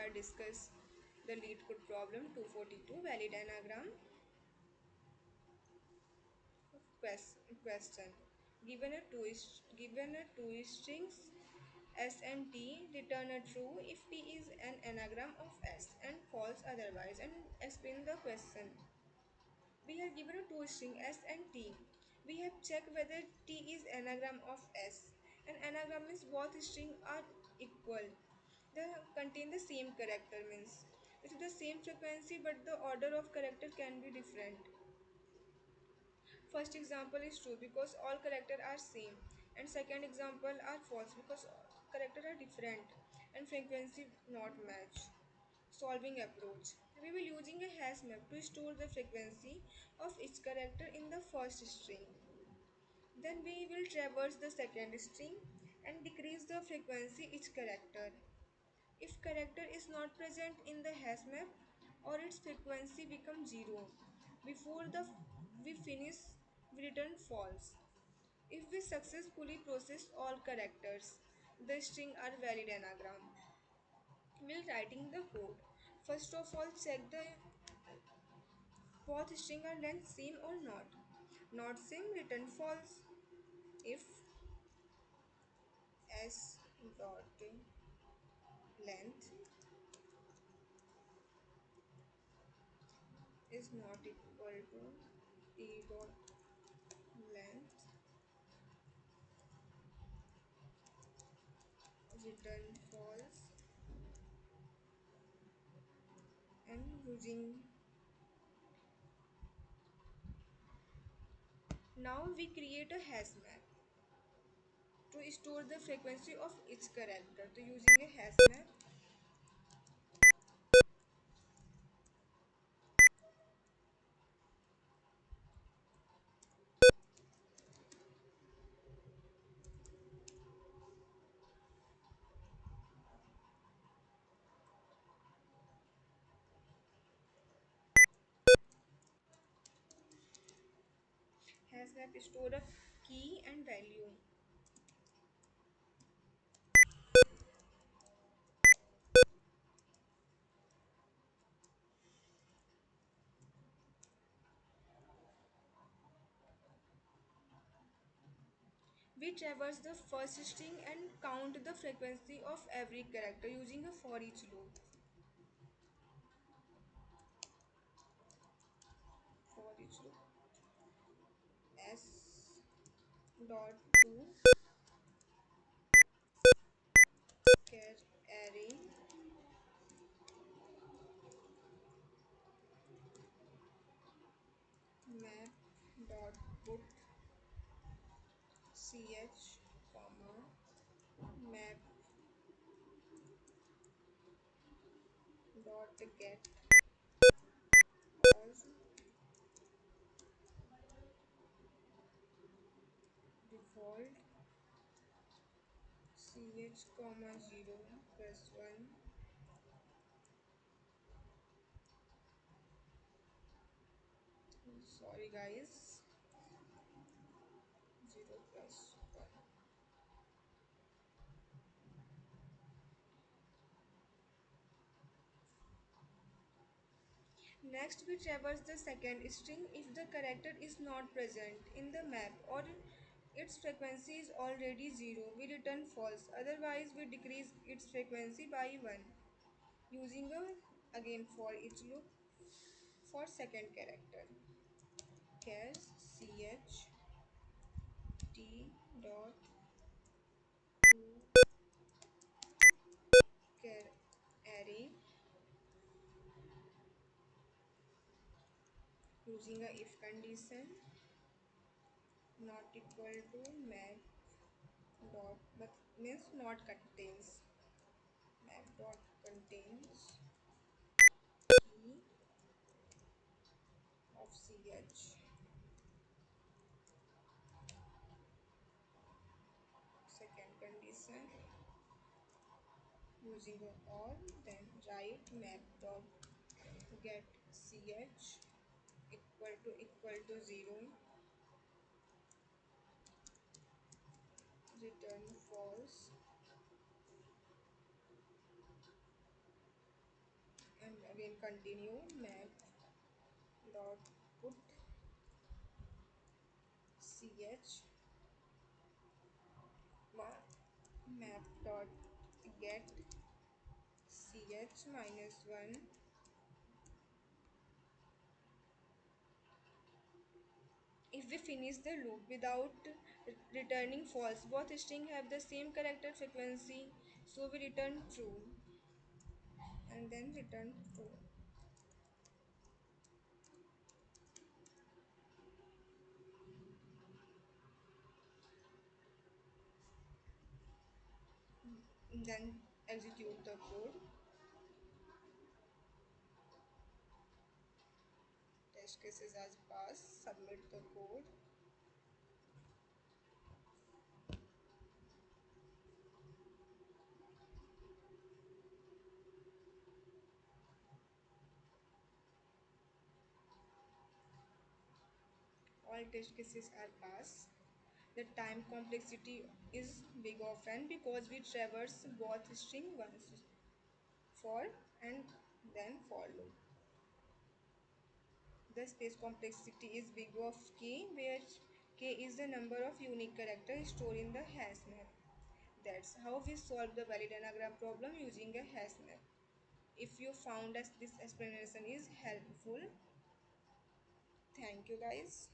are discuss the LeetCode problem 242 valid anagram question. Given a two strings S and T, return a true if T is an anagram of S and false otherwise, and explain the question. We are given a two string S and T. We have checked whether T is anagram of S. An anagram means both strings are equal. They contain the same character means it is the same frequency but the order of character can be different. First example is true because all characters are same, and second example are false because characters are different and frequency not match. Solving approach. We will using a hash map to store the frequency of each character in the first string. Then we will traverse the second string and decrease the frequency each character. If character is not present in the hash map or its frequency becomes 0, before the we finish we return false. If we successfully process all characters, the string are valid anagram. While writing the code, first of all check the both string are length same or not. Not same, return false. If s dot length is not equal to t dot length, return false. And using now we create a hash map to store the frequency of each character. So using a hash map, hash map store a key and value. We traverse the first string and count the frequency of every character using a for each loop. For each loop s dot to char array map dot put ch comma map dot get as default ch comma 0 plus 1. Sorry guys, 0 plus 1. Next, we traverse the second string if the character is not present in the map or its frequency is already 0. We return false. Otherwise, we decrease its frequency by 1 using a again for each loop for second character. Char ch t dot to char array using a if condition not equal to map dot but means not contains map dot contains key of ch. Second condition using a or, then write map dot get ch equal to 0, return false. again continue map dot put ch map dot get ch minus 1. If we finish the loop without returning false, both strings have the same character frequency, so we return true and then return true. Then execute the code. Test cases as passed. Submit the code. All test cases are passed. The time complexity is big of n because we traverse both string once for and then for loop. The space complexity is big of k, where k is the number of unique characters stored in the hash map. That's how we solve the valid anagram problem using a hash map. If you found us this explanation is helpful, thank you guys.